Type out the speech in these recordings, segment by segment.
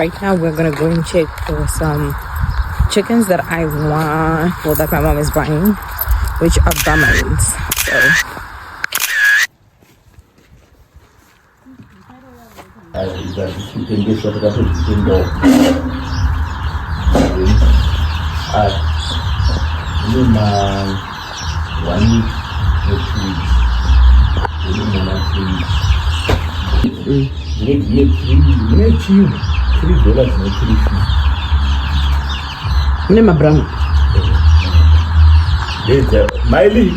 right now we're gonna go and check for some chickens that I want, well, that my mom is buying, which are Brahmans. So name a Brahman. Miley.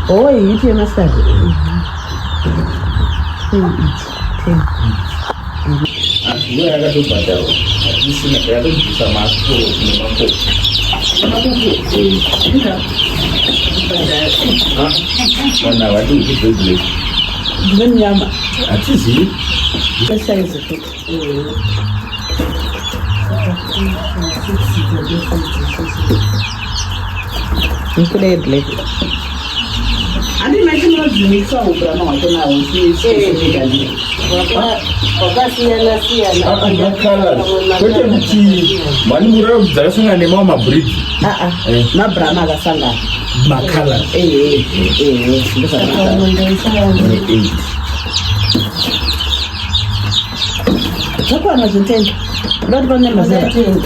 Oh, you eat mustard. I didn't imagine what you mix up with Brahman. I don't know. Not Brahman, that's a lot. Makala. What one was the 10? Not one number 17.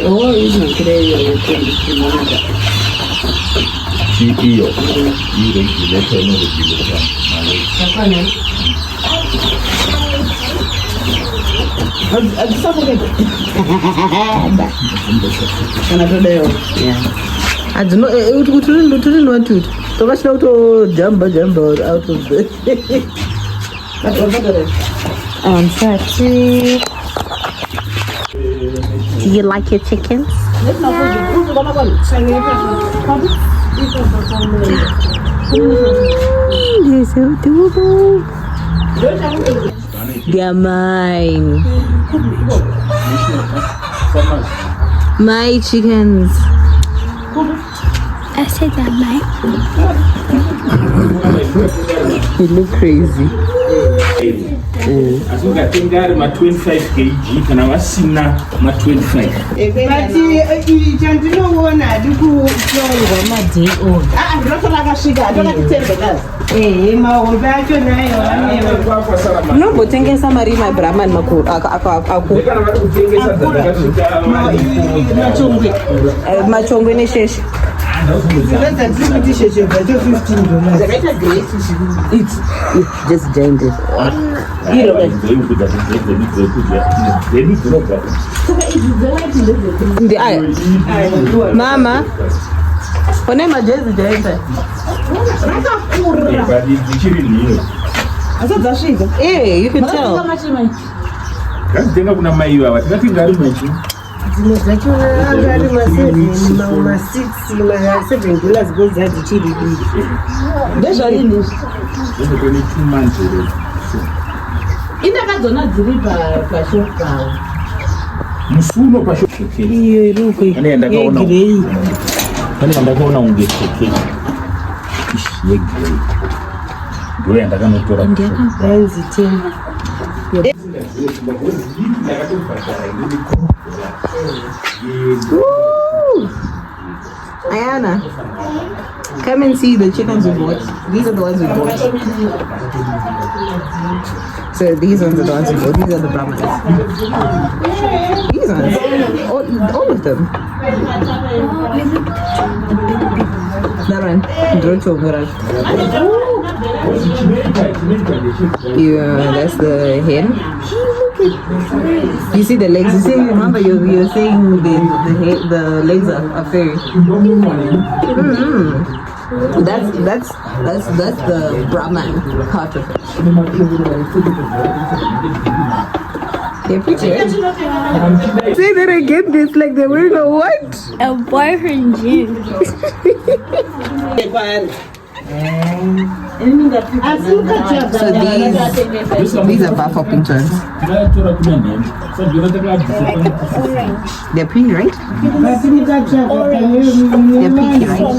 Oh, isn't today? CEO, you let her know the I'm suffocated. I don't know. It wouldn't want to. So much now to jump out of the. Fatty. Do you like your chickens? They're so adorable. They're mine. My chickens. I said they're mine. You look crazy. I think my 25 kg and I was seeing my 25. But you don't know one. I do go my day old. I'm not like a sugar. I don't like to tell the guys. Eh, my old back to No, but think somebody my Brahman machongwe ne shesh. Just joined it. The eye. Mama. When am I just joined it? Hey, you can tell. Ayana, come and see the chickens we bought. These are the ones we bought. So these ones are the ones we bought. These are the Brahmans. These ones, all of them. That one, yeah, that's the hen. You see the legs. You see, remember you're saying the legs are fairy. That's the Brahman part of it. They're pretty, right? Say that again. It's like they're wearing a what? A boyfriend jeans. So these are bar hopping ones. They're pretty, right? They're pinky, right?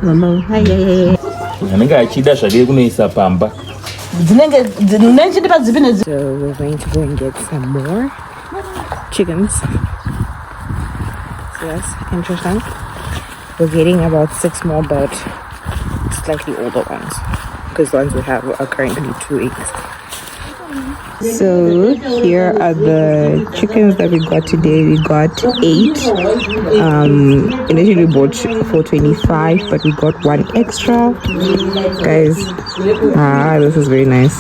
Mama, hi. anenge achida zvake kunoisa pamba. So we're going to go and get some more chickens. So that's interesting. We're getting about 6 more, but slightly older ones, because the ones we have are currently 2 eggs. So here are the chickens that we got today. We got 8. Initially we bought for 25, but we got 1 extra. Guys, this is very nice.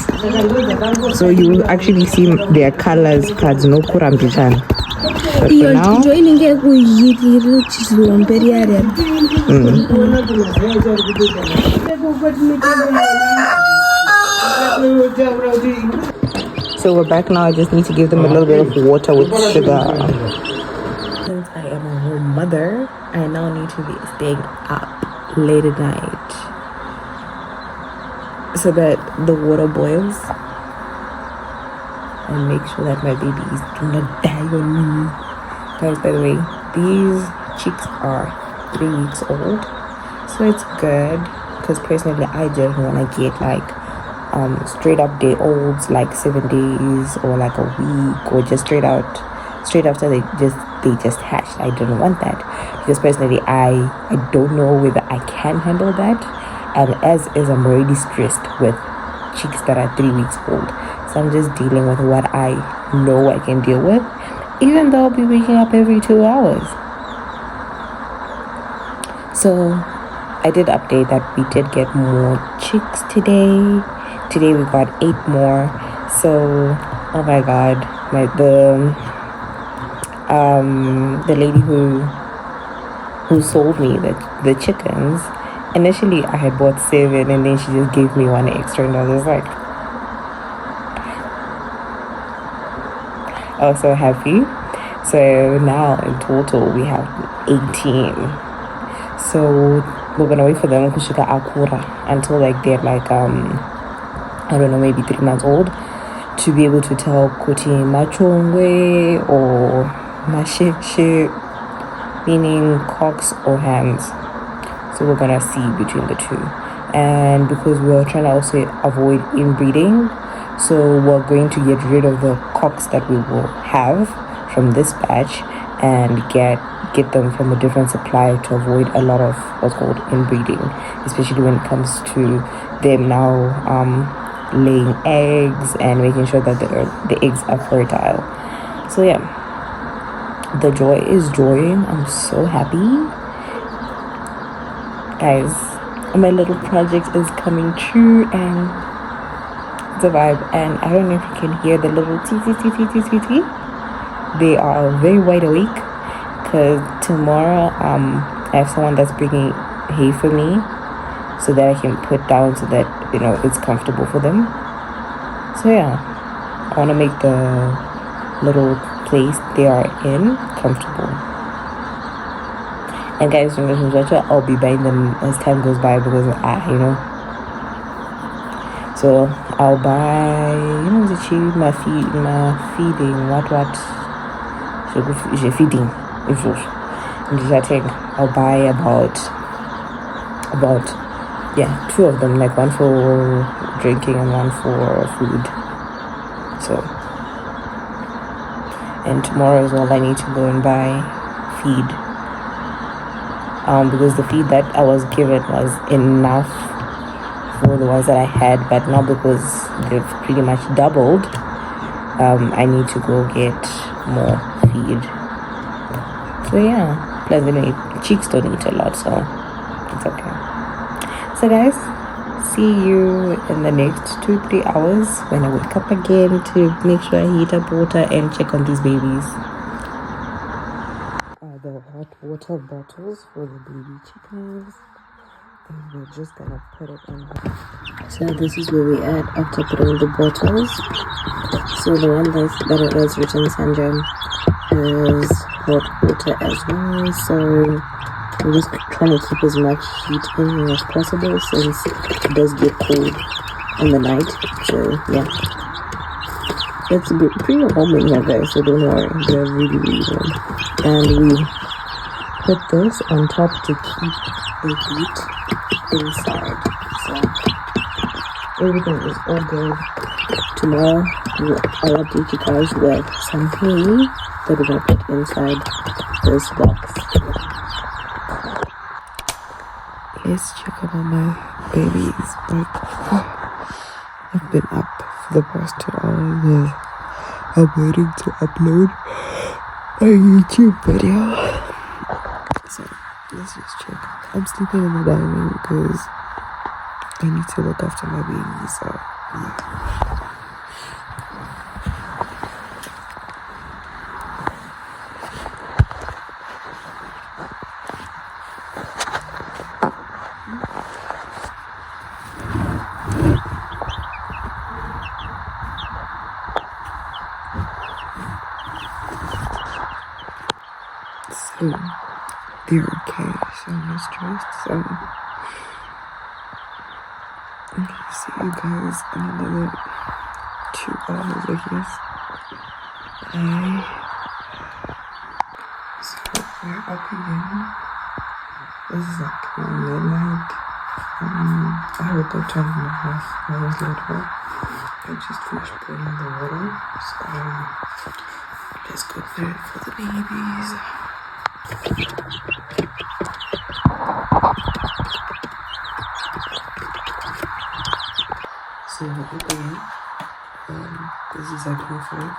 So you will actually see their colors, but no kurambichan. But for now, so we're back now. I just need to give them a little bit of water with sugar. Since I am a home mother, I now need to be staying up late at night so that the water boils and make sure that my babies do not die on me. Guys, by the way, these chicks are 3 weeks old, so it's good, because personally I just want to get like straight up day olds, like 7 days or like a week, or just straight after they just hatched. I don't want that, because personally I don't know whether I can handle that, and as is I'm already stressed with chicks that are 3 weeks old. So I'm just dealing with what I know I can deal with, even though I'll be waking up every 2 hours. So I did update that we did get more chicks today. Today we got 8 more. So, oh my god, the lady who sold me the chickens, initially I had bought 7, and then she just gave me 1 extra, and I was like, I was so happy. So now in total we have 18. So we're gonna wait for them to sugar akura until like they're like I don't know, maybe 3 months old, to be able to tell kuti machongwe or masheshe, meaning cocks or hens. So we're gonna see between the two. And because we're trying to also avoid inbreeding, so we're going to get rid of the cocks that we will have from this batch and get them from a different supplier to avoid a lot of what's called inbreeding, especially when it comes to them now laying eggs and making sure that the eggs are fertile. So yeah, the joy is joying. I'm so happy, guys. My little project is coming true, and the vibe. And I don't know if you can hear the little tee. They are very wide awake, because tomorrow I have someone that's bringing hay for me, so that I can put down, so that it's comfortable for them. So yeah, I want to make the little place they are in comfortable. And guys, I'll be buying them as time goes by, because so I'll buy the cheap my feeding feeding I'll buy about 2 of them, like 1 for drinking and 1 for food. So, and tomorrow is all I need to go and buy feed, because the feed that I was given was enough for the ones that I had, but now because they've pretty much doubled, I need to go get more feed. So yeah, plus chicks don't eat a lot, so it's okay. So guys, see you in the next 2-3 hours when I wake up again to make sure I heat up water and check on these babies. The hot water bottles for the baby chickens. we're just gonna put it in here. So this is where we at after putting the bottles. So the one that was written Sanjam is hot water as well. So we're just trying to keep as much heat in here as possible since it does get cold in the night. So yeah, it's pretty warm in here guys, so don't worry, they're really warm. And we put this on top to keep the heat inside. So everything is all good. Tomorrow I'll update you guys with some hay that we're gonna put inside this box. Let's check out my babies. I've been up for the past 2 hours. I'm waiting to upload a YouTube video. So let's just check. I'm sleeping in the dining because I need to look after my baby. So yeah. So they're okay, so I'm not stressed. So I'm gonna see you guys in another 2 hours, I guess. So we're up again. This is like midnight. I woke up 10:30 hours later. I just finished boiling the water, so let's go put it for the babies. So we're up again. This is like my phone.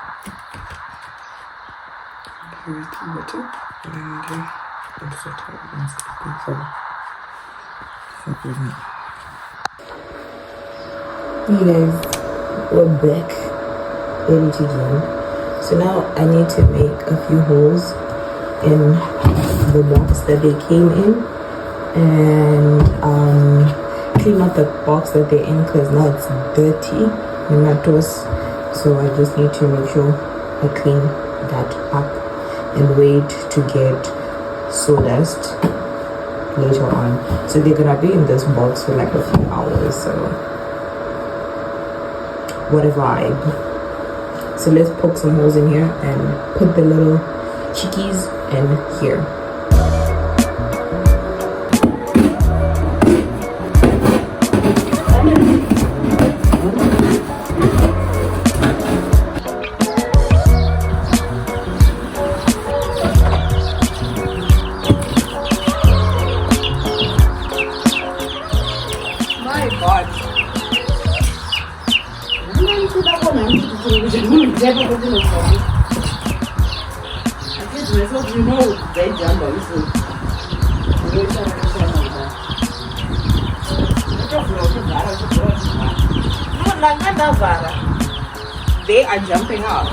Here's the water. And I'm so tired and sleeping, so fuck with me. Hey guys, we're back, ready to game. So now I need to make a few holes in the box that they came in and clean up the box that they're in because now it's dirty and not toast. So I just need to make sure I clean that up and wait to get sawdust later on. So they're gonna be in this box for like a few hours, so what a vibe. So let's poke some holes in here and put the little chickies in here. They are jumping out.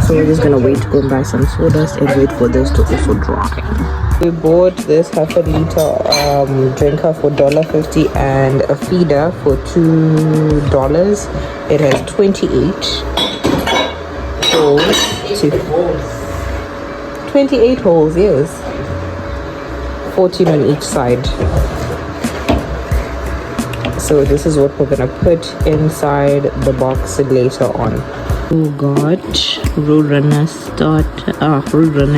So we're just gonna wait to go and buy some sawdust and wait for this to also dry. We bought this half a liter drinker for $1.50 and a feeder for $2. It has 28 holes. 28 holes, yes. 14 on each side. So this is what we're gonna put inside the box later on. Oh god, Roadrunner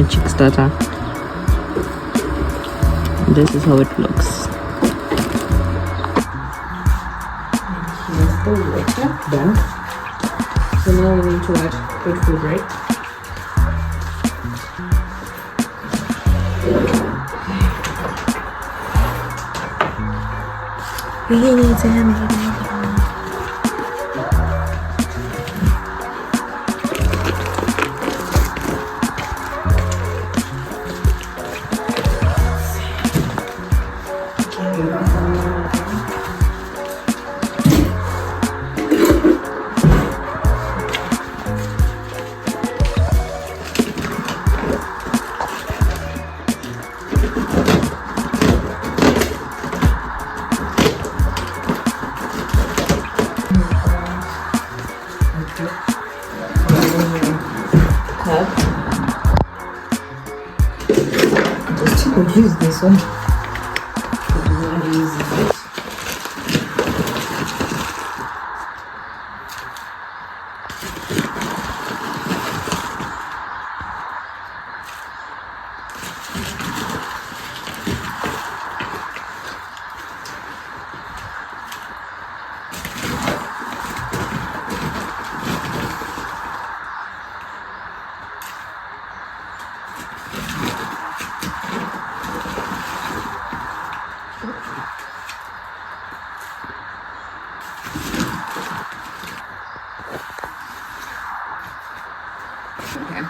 chick starter. This is how it looks. Here's the water done. So now we need to put food, right? Use this one. Okay.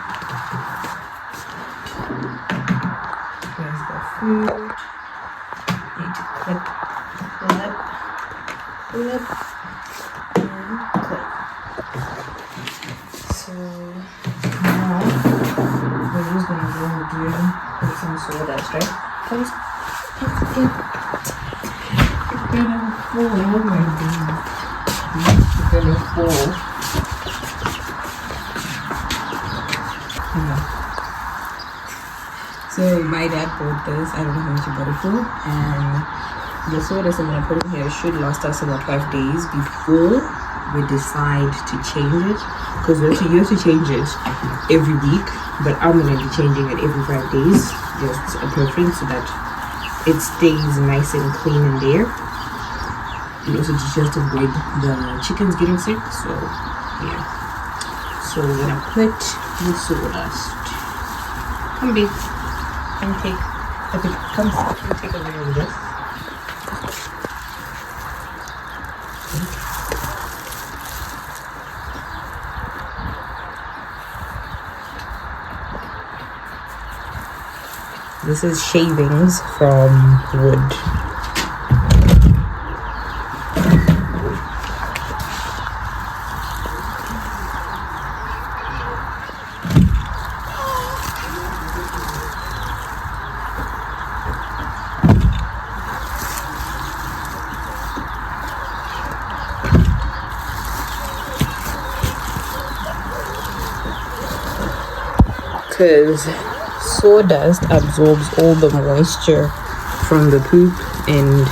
Here's the food. Need to clip, and clip. So now we're just gonna go and do some sawdust, right? It's gonna fall. Oh my goodness. It's gonna fall. So my dad bought this, I don't know how much he bought it for, and the sawdust I'm going to put in here should last us about 5 days before we decide to change it, because you have to change it every week, but I'm going to be changing it every 5 days, just a preference, so that it stays nice and clean in there, and also just avoid the chickens getting sick. So yeah, so we're going to put the sawdust. Come big. And take, if it comes, you take a little of this. This is shavings from wood. Because sawdust absorbs all the moisture from the poop, and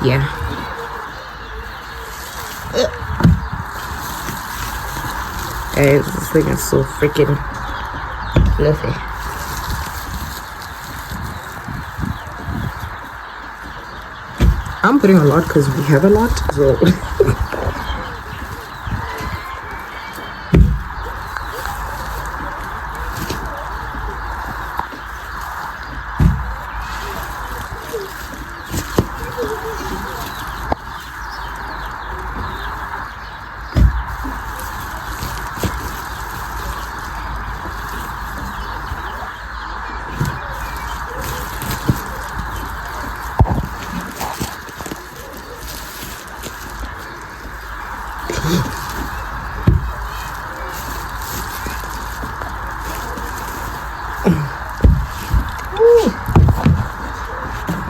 yeah. Guys, this thing is so freaking fluffy. I'm putting a lot because we have a lot, so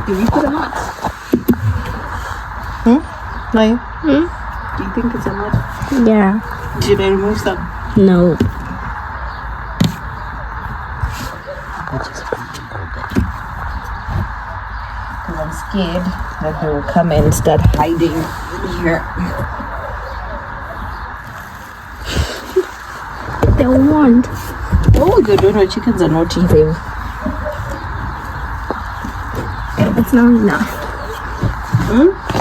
do you put a lot? Maya? Do you think it's a lot? Yeah. Did I remove some? No. Because I'm scared that they will come and start hiding here. They won't. Oh, they don't know chickens are naughty. It's not enough.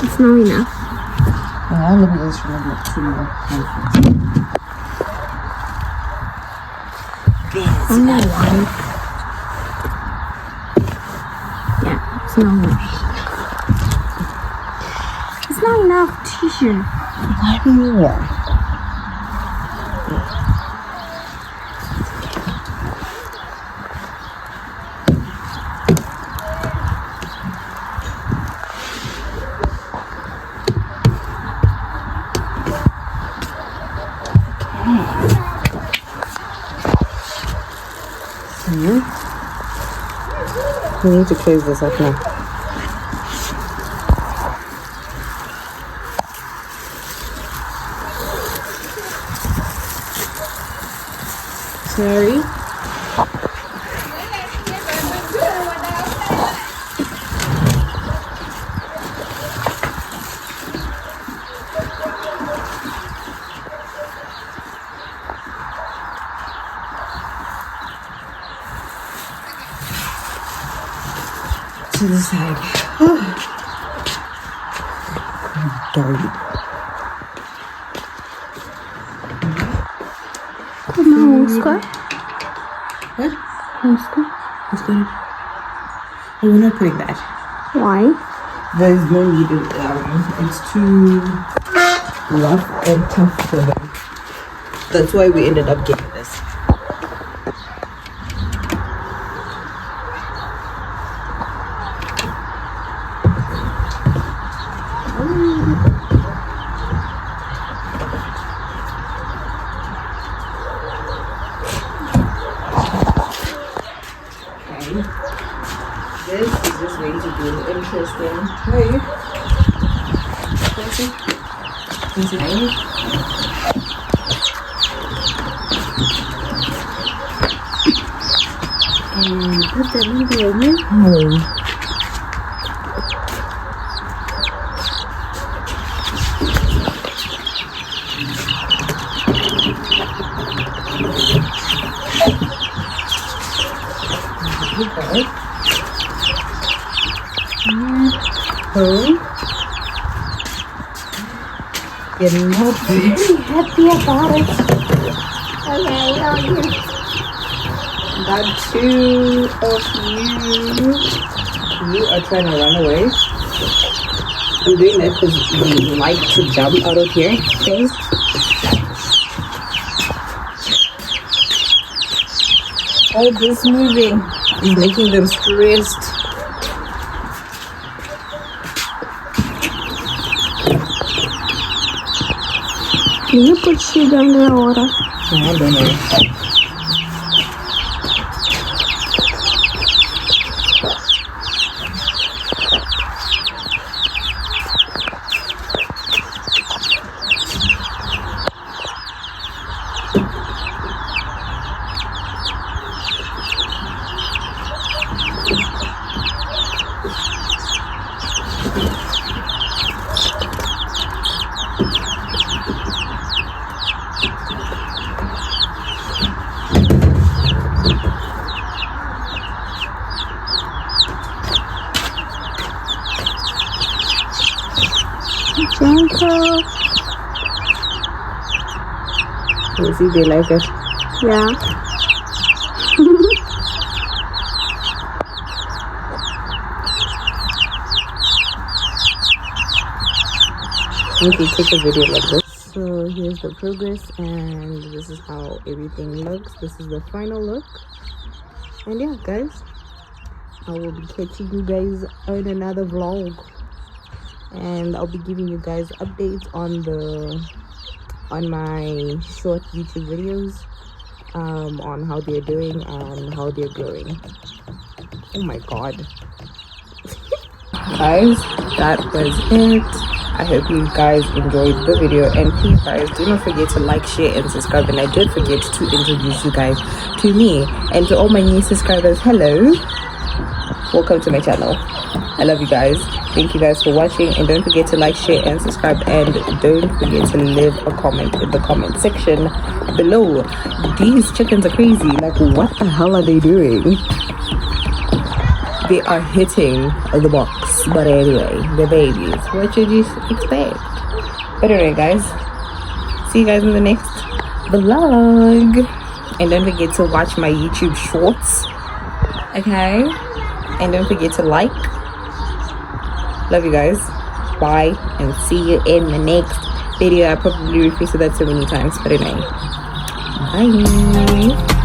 It's not enough. Let me just remove two more. Only one. Yeah, it's not enough. not enough tissue. One more. We need to close this up now. Sorry. To the side. Dirty. Come on, Oscar. What? Oscar. What's going on? Oh, we're not putting that. Why? There's no need in it's too rough and tough for them. That's why we ended up getting this. This is just going to be interesting. Hey. Put that movie on me. Okay. Home. You're not very happy about it. Okay, Got two of you are trying to run away. We're doing that because we like to jump out of here. Okay. All this moving is making them stressed. Can you put sugar in the water? I don't know. Gentle. You see, they like it. Yeah. Okay, take a video like this. So here's the progress, and this is how everything looks. This is the final look. And yeah, guys, I will be catching you guys on another vlog, and I'll be giving you guys updates on my short YouTube videos, on how they're doing and how they're growing. Oh my god. Guys, that was it. I hope you guys enjoyed the video, and please guys, do not forget to like, share and subscribe. And I did forget to introduce you guys to me, and to all my new subscribers, hello, welcome to my channel. I love you guys. Thank you guys for watching, and don't forget to like, share and subscribe, and don't forget to leave a comment in the comment section below. These chickens are crazy. Like, what the hell are they doing? They are hitting the box, but anyway, they're babies. What should you expect? But anyway, guys, see you guys in the next vlog, and don't forget to watch my YouTube shorts, okay? And don't forget to like. Love you guys. bye, and see you in the next video. I probably repeated that so many times, but anyway, bye.